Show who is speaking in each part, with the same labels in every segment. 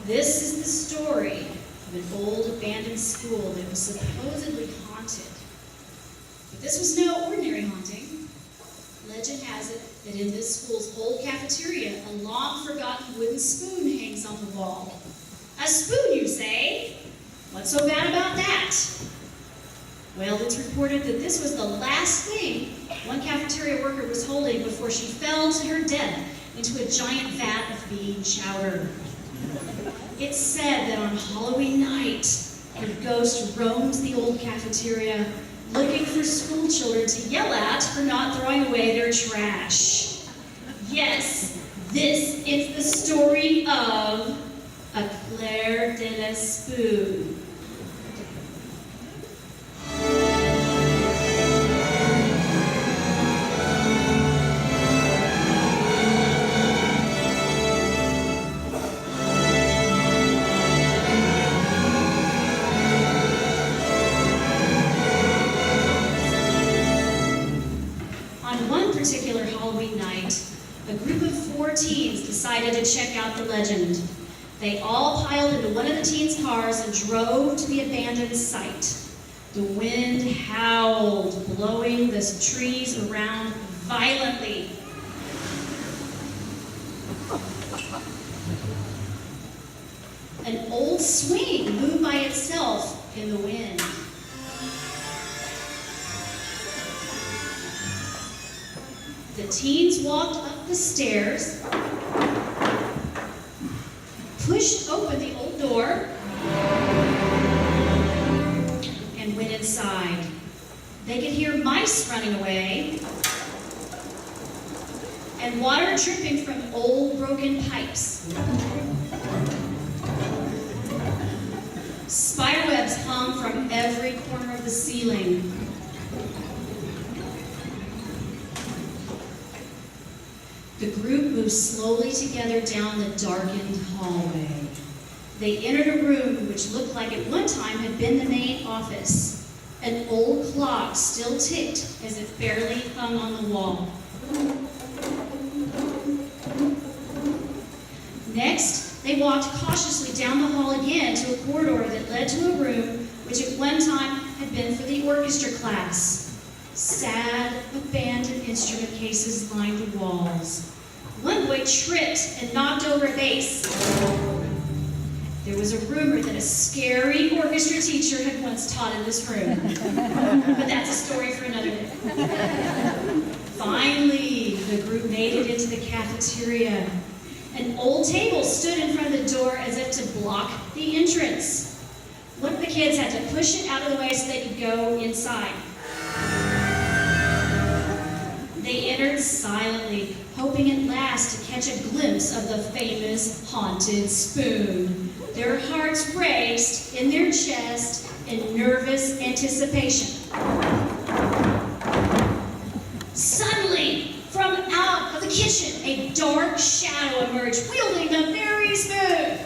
Speaker 1: This is the story of an old abandoned school that was supposedly haunted. But this was no ordinary haunting. Legend has it that in this school's old cafeteria, a long-forgotten wooden spoon hangs on the wall. A spoon, you say? What's so bad about that? Well, it's reported that this was the last thing one cafeteria worker was holding before she fell to her death into a giant vat of bean chowder. It's said that on Halloween night, her ghost roamed the old cafeteria looking for school children to yell at for not throwing away their trash. Yes, this is the story of a Clare de la Spoon. Particular Halloween night, a group of 4 teens decided to check out the legend. They all piled into one of the teens' cars and drove to the abandoned site. The wind howled, blowing the trees around violently. An old swing moved by itself in the wind. The teens walked up the stairs, pushed open the old door, and went inside. They could hear mice running away and water dripping from old broken pipes. Spiderwebs hung from every corner of the ceiling. The group moved slowly together down the darkened hallway. They entered a room which looked like at one time had been the main office. An old clock still ticked as it barely hung on the wall. Next, they walked cautiously down the hall again to a corridor that led to a room which at one time had been for the orchestra class. Sad, abandoned instrument cases lined the walls. One boy tripped and knocked over a bass. There was a rumor that a scary orchestra teacher had once taught in this room. But that's a story for another day. Finally, the group made it into the cafeteria. An old table stood in front of the door as if to block the entrance. One of the kids had to push it out of the way so they could go inside. They entered silently, hoping at last to catch a glimpse of the famous haunted spoon. Their hearts raced in their chest in nervous anticipation. Suddenly, from out of the kitchen, a dark shadow emerged, wielding the very spoon.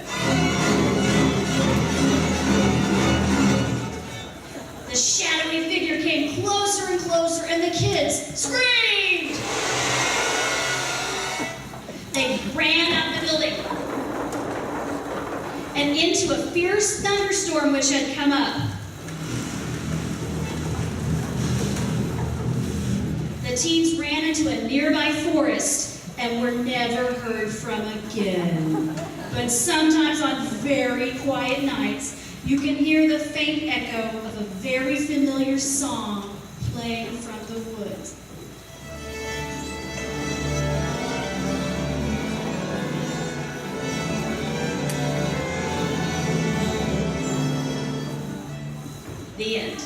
Speaker 1: The shadowy figure came closer and closer, and the kids screamed. They ran out the building and into a fierce thunderstorm which had come up. The teens ran into a nearby forest and were never heard from again. But sometimes on very quiet nights, you can hear the faint echo of a very familiar song playing from the woods. The end.